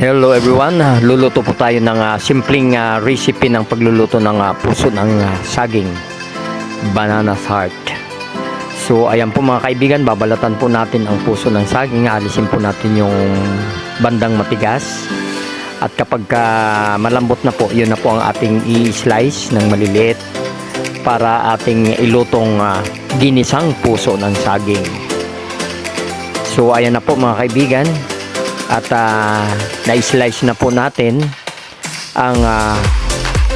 Hello everyone, luluto po tayo ng simpleng recipe ng pagluluto ng puso ng saging, banana heart. So ayan po mga kaibigan, babalatan po natin ang puso ng saging, alisin po natin yung bandang matigas. At kapag malambot na po, yun na po ang ating i-slice ng maliliit para ating ilutong ginisang puso ng saging. So ayan na po mga kaibigan. At na-slice na po natin ang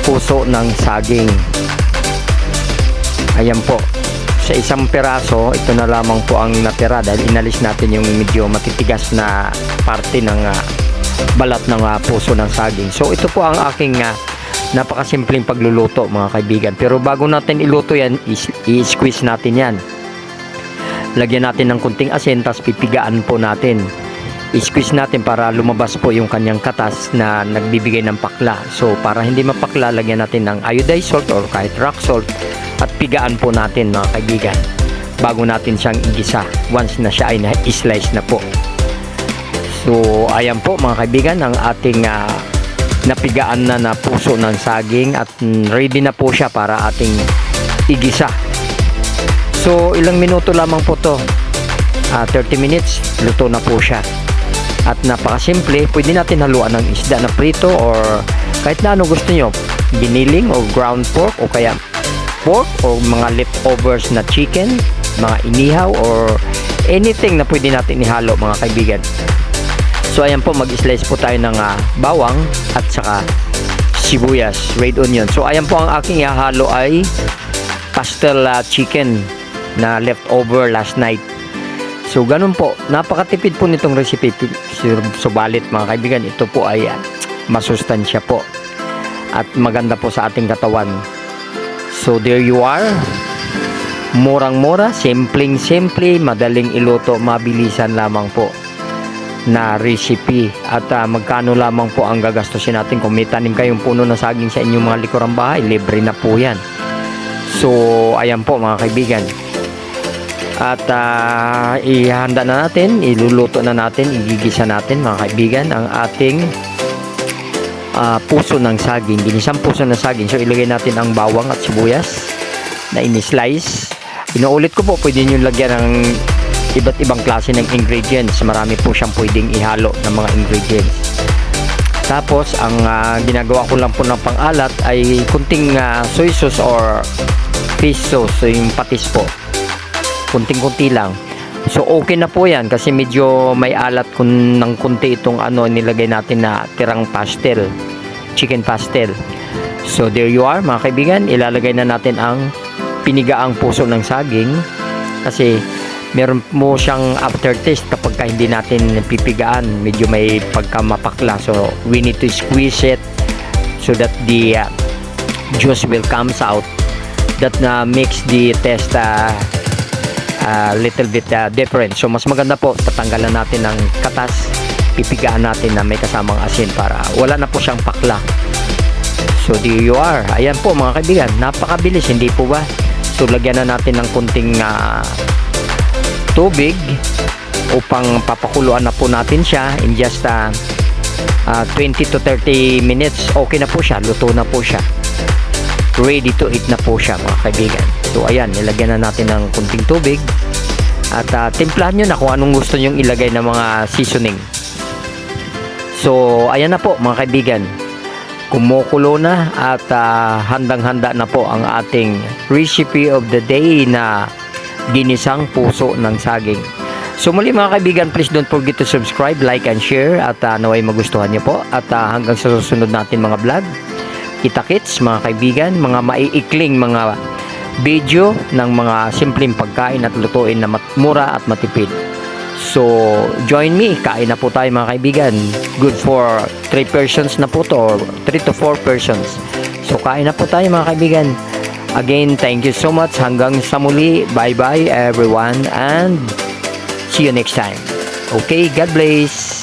puso ng saging. Ayan po. Sa isang piraso, ito na lamang po ang natira dahil inalis natin yung medyo matitigas na parte ng balat ng puso ng saging. So ito po ang aking napakasimpleng pagluluto mga kaibigan. Pero bago natin iluto yan, i-squeeze natin yan. Lagyan natin ng kunting asin, tapos pipigaan po natin. I-squeeze natin para lumabas po yung kanyang katas na nagbibigay ng pakla. So para hindi mapakla, lagyan natin ng iodized salt or kahit rock salt at pigaan po natin mga kaibigan bago natin siyang igisa once na siya ay na-slice na po. So ayan po mga kaibigan ang ating napigaan na puso ng saging at ready na po siya para ating igisa. So ilang minuto lamang po to, 30 minutes, luto na po siya. At napakasimple, pwede natin haluan ng isda na prito or kahit na ano gusto nyo, giniling o ground pork o kaya pork o mga leftovers na chicken, mga inihaw or anything na pwede natin ihalo mga kaibigan. So ayan po, mag-slice po tayo ng bawang at saka sibuyas, red onion. So ayan po, ang aking ihahalo ay pastel chicken na leftover last night. So ganun po, napakatipid po nitong recipe. Subalit mga kaibigan, ito po ay masustansya po at maganda po sa ating katawan. So there you are, murang-mura, simpleng-simple, madaling iluto, mabilisan lamang po na recipe. At magkano lamang po ang gagastusin natin. Kung may tanim kayong puno ng saging sa inyong mga likurang bahay, libre na po yan. So ayan po mga kaibigan. At ihanda na natin, iluluto na natin, igigisa natin mga kaibigan ang ating puso ng saging, ginisang puso ng saging. So ilagay natin ang bawang at sibuyas na ini-slice. Inuulit ko po, pwede nyo lagyan ng iba't ibang klase ng ingredients. Marami po siyang pwedeng ihalo ng mga ingredients. Tapos ang ginagawa ko lang po ng pang-alat ay kunting soy sauce or fish sauce, so yung patis po, kunting-kunti lang. So okay na po yan kasi medyo may alat ng kunti itong nilagay natin na tirang pastel, chicken pastel. So there you are mga kaibigan, ilalagay na natin ang pinigaang puso ng saging kasi meron mo siyang aftertaste kapag hindi natin pipigaan, medyo may pagkamapakla. So we need to squeeze it so that the juice will comes out. That makes the taste little bit different. So mas maganda po, tatanggalan natin ng katas, pipigaan natin na may kasamang asin para wala na po siyang pakla. So there you are. Ayan po mga kaibigan, napakabilis, hindi po ba? So lagyan na natin ng kunting tubig upang papakuluan na po natin siya in just 20 to 30 minutes. Okay na po siya, luto na po siya, ready to eat na po siya mga kaibigan. So ayan, nilagyan na natin ng kunting tubig at timplahan nyo na kung anong gusto nyong ilagay na mga seasoning. So ayan na po mga kaibigan, kumukulo na at handang-handa na po ang ating recipe of the day na ginisang puso ng saging. So muli mga kaibigan, please don't forget to subscribe, like and share at naway magustuhan nyo po. At hanggang sa susunod natin mga vlog, kita-kits mga kaibigan, mga maiikling mga video ng mga simpleng pagkain at lutuin na mura at matipid. So join me, kain na po tayo mga kaibigan. Good for 3 persons na po to, or 3 to 4 persons. So kain na po tayo mga kaibigan. Again, thank you so much. Hanggang sa muli, bye bye everyone and see you next time. Okay, God bless.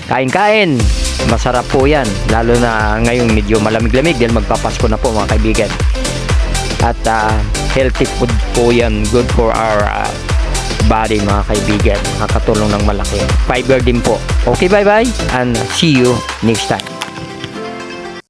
Kain-kain, masarap po yan, lalo na ngayong medyo malamig-lamig dahil magpapasko na po mga kaibigan. At healthy food po yan, good for our body mga kaibigan. Nakakatulong ng malaki. Fiber din po. Okay, bye-bye and see you next time.